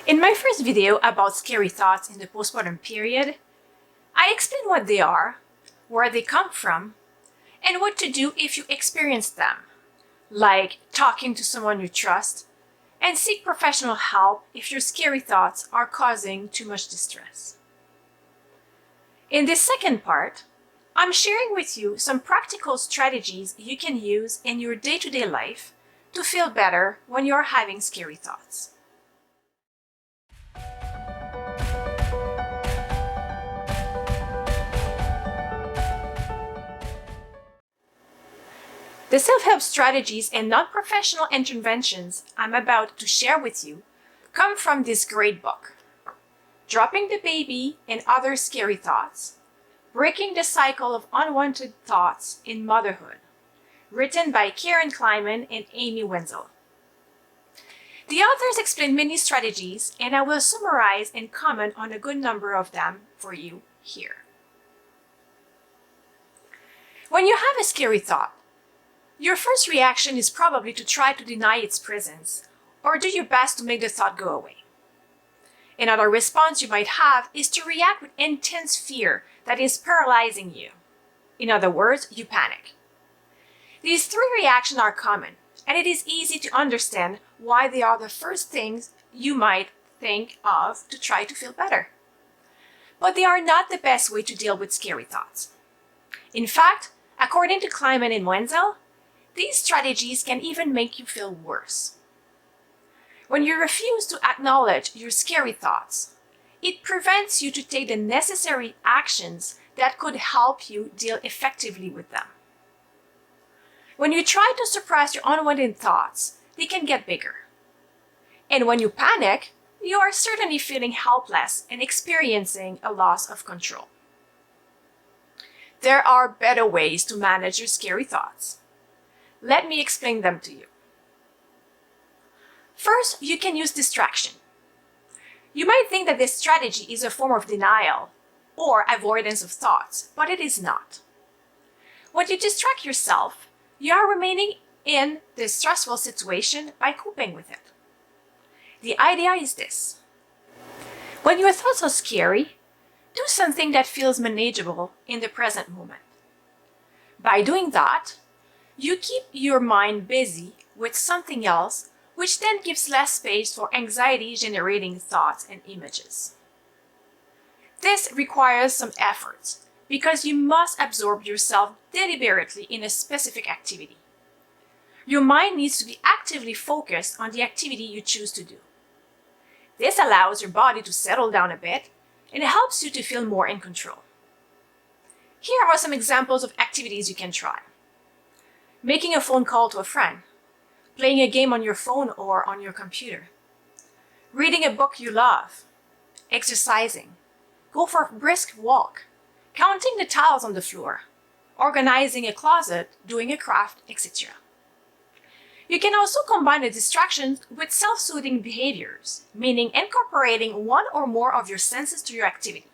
In my first video about scary thoughts in the postpartum period, I explain what they are, where they come from, and what to do if you experience them, like talking to someone you trust, and seek professional help if your scary thoughts are causing too much distress. In this second part, I'm sharing with you some practical strategies you can use in your day-to-day life to feel better when you're having scary thoughts. The self-help strategies and non-professional interventions I'm about to share with you come from this great book, Dropping the Baby and Other Scary Thoughts, Breaking the Cycle of Unwanted Thoughts in Motherhood, written by Kleiman and Amy Wenzel. The authors explain many strategies, and I will summarize and comment on a good number of them for you here. When you have a scary thought, your first reaction is probably to try to deny its presence or do your best to make the thought go away. Another response you might have is to react with intense fear that is paralyzing you. In other words, you panic. These three reactions are common, and it is easy to understand why they are the first things you might think of to try to feel better. But they are not the best way to deal with scary thoughts. In fact, according to Kleiman and Wenzel, these strategies can even make you feel worse. When you refuse to acknowledge your scary thoughts, it prevents you to take the necessary actions that could help you deal effectively with them. When you try to suppress your unwanted thoughts, they can get bigger. And when you panic, you are certainly feeling helpless and experiencing a loss of control. There are better ways to manage your scary thoughts. Let me explain them to you. First, you can use distraction. You might think that this strategy is a form of denial or avoidance of thoughts, but it is not. When you distract yourself, you are remaining in this stressful situation by coping with it. The idea is this: when your thoughts are scary, do something that feels manageable in the present moment. By doing that, you keep your mind busy with something else, which then gives less space for anxiety-generating thoughts and images. This requires some effort because you must absorb yourself deliberately in a specific activity. Your mind needs to be actively focused on the activity you choose to do. This allows your body to settle down a bit and helps you to feel more in control. Here are some examples of activities you can try. Making a phone call to a friend, playing a game on your phone or on your computer, reading a book you love, exercising, go for a brisk walk, counting the tiles on the floor, organizing a closet, doing a craft, etc. You can also combine the distractions with self-soothing behaviors, meaning incorporating one or more of your senses to your activity.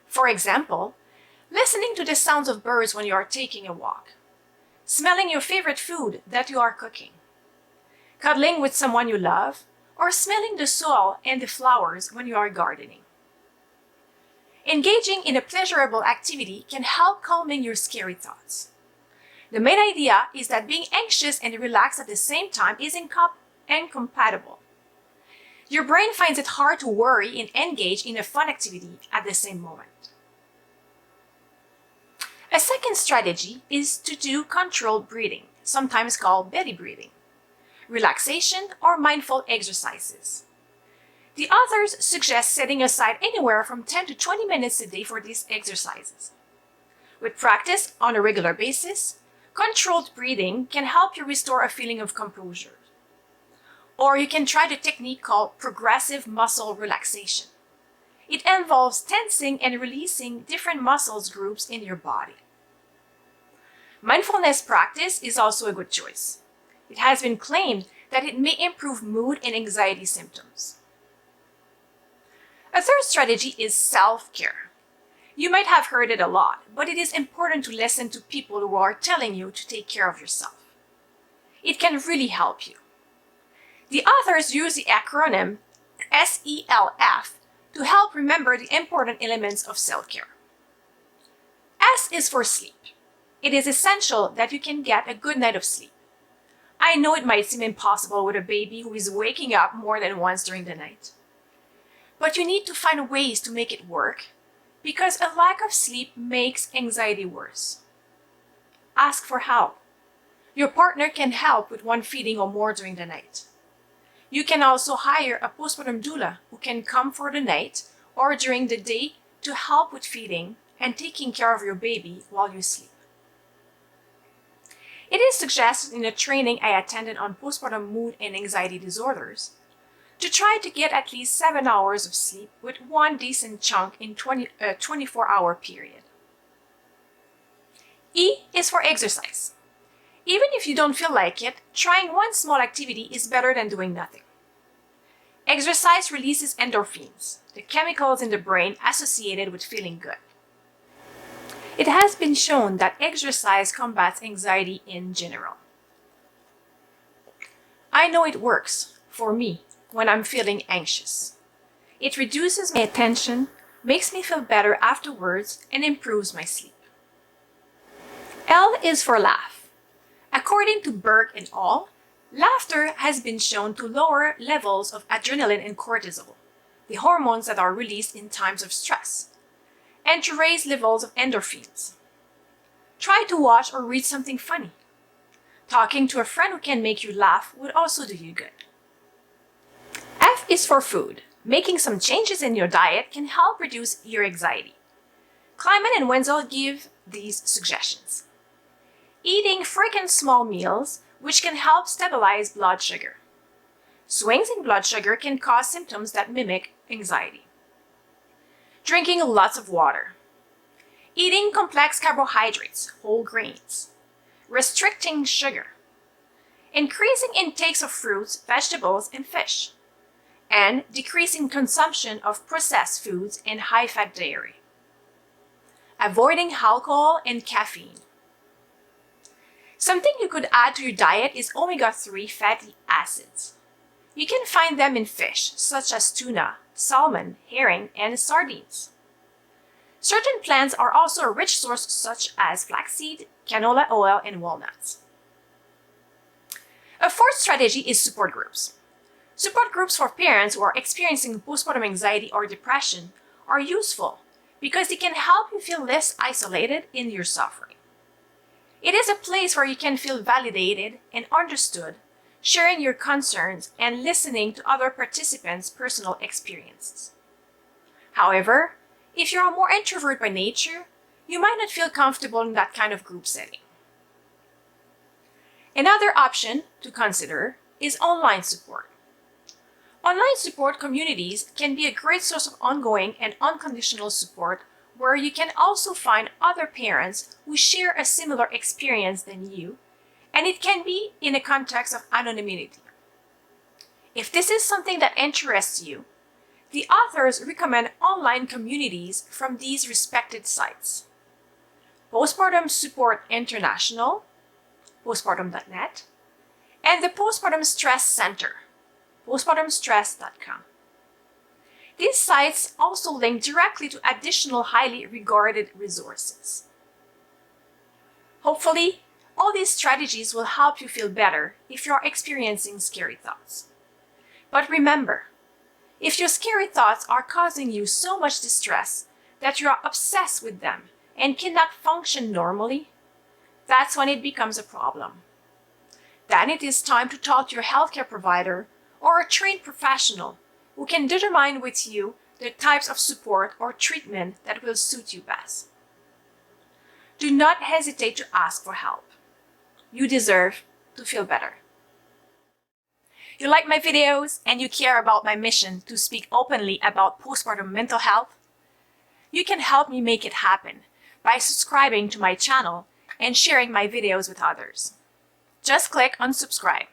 For example, listening to the sounds of birds when you are taking a walk, smelling your favorite food that you are cooking, cuddling with someone you love, or smelling the soil and the flowers when you are gardening. Engaging in a pleasurable activity can help calming your scary thoughts. The main idea is that being anxious and relaxed at the same time is incompatible. Your brain finds it hard to worry and engage in a fun activity at the same moment. A second strategy is to do controlled breathing, sometimes called belly breathing, relaxation, or mindful exercises. The authors suggest setting aside anywhere from 10 to 20 minutes a day for these exercises. With practice on a regular basis, controlled breathing can help you restore a feeling of composure. Or you can try the technique called progressive muscle relaxation. It involves tensing and releasing different muscles groups in your body. Mindfulness practice is also a good choice. It has been claimed that it may improve mood and anxiety symptoms. A third strategy is self-care. You might have heard it a lot, but it is important to listen to people who are telling you to take care of yourself. It can really help you. The authors use the acronym SELF, to help remember the important elements of self-care. S is for sleep. It is essential that you can get a good night of sleep. I know it might seem impossible with a baby who is waking up more than once during the night. But you need to find ways to make it work, because a lack of sleep makes anxiety worse. Ask for help. Your partner can help with one feeding or more during the night. You can also hire a postpartum doula who can come for the night or during the day to help with feeding and taking care of your baby while you sleep. It is suggested in a training I attended on postpartum mood and anxiety disorders to try to get at least 7 hours of sleep with one decent chunk in a 24-hour period. E is for exercise. Even if you don't feel like it, trying one small activity is better than doing nothing. Exercise releases endorphins, the chemicals in the brain associated with feeling good. It has been shown that exercise combats anxiety in general. I know it works, for me, when I'm feeling anxious. It reduces my attention, makes me feel better afterwards, and improves my sleep. L is for laugh. According to Berg et al., laughter has been shown to lower levels of adrenaline and cortisol, the hormones that are released in times of stress, and to raise levels of endorphins. Try to watch or read something funny. Talking to a friend who can make you laugh would also do you good. F is for food. Making some changes in your diet can help reduce your anxiety. Kleiman and Wenzel give these suggestions. Eating frequent small meals, which can help stabilize blood sugar. Swings in blood sugar can cause symptoms that mimic anxiety. Drinking lots of water. Eating complex carbohydrates, whole grains. Restricting sugar. Increasing intakes of fruits, vegetables, and fish. And decreasing consumption of processed foods and high-fat dairy. Avoiding alcohol and caffeine. Something you could add to your diet is omega-3 fatty acids. You can find them in fish, such as tuna, salmon, herring, and sardines. Certain plants are also a rich source, such as flaxseed, canola oil, and walnuts. A fourth strategy is support groups. Support groups for parents who are experiencing postpartum anxiety or depression are useful because they can help you feel less isolated in your suffering. It is a place where you can feel validated and understood, sharing your concerns and listening to other participants' personal experiences. However, if you are more introvert by nature, you might not feel comfortable in that kind of group setting. Another option to consider is online support. Online support communities can be a great source of ongoing and unconditional support, where you can also find other parents who share a similar experience than you, and it can be in a context of anonymity. If this is something that interests you, the authors recommend online communities from these respected sites: Postpartum Support International, postpartum.net, and the Postpartum Stress Center, postpartumstress.com. These sites also link directly to additional highly regarded resources. Hopefully, all these strategies will help you feel better if you are experiencing scary thoughts. But remember, if your scary thoughts are causing you so much distress that you are obsessed with them and cannot function normally, that's when it becomes a problem. Then it is time to talk to your healthcare provider or a trained professional who can determine with you the types of support or treatment that will suit you best. Do not hesitate to ask for help. You deserve to feel better. You like my videos and you care about my mission to speak openly about postpartum mental health? You can help me make it happen by subscribing to my channel and sharing my videos with others. Just click on subscribe.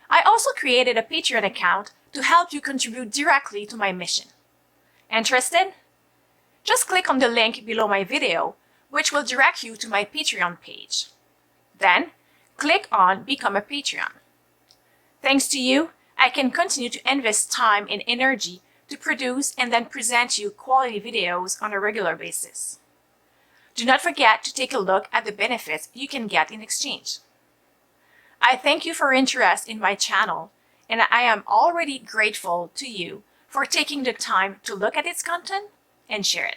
I also created a Patreon account to help you contribute directly to my mission. Interested? Just click on the link below my video, which will direct you to my Patreon page. Then, click on Become a Patreon. Thanks to you, I can continue to invest time and energy to produce and then present you quality videos on a regular basis. Do not forget to take a look at the benefits you can get in exchange. I thank you for your interest in my channel, and I am already grateful to you for taking the time to look at its content and share it.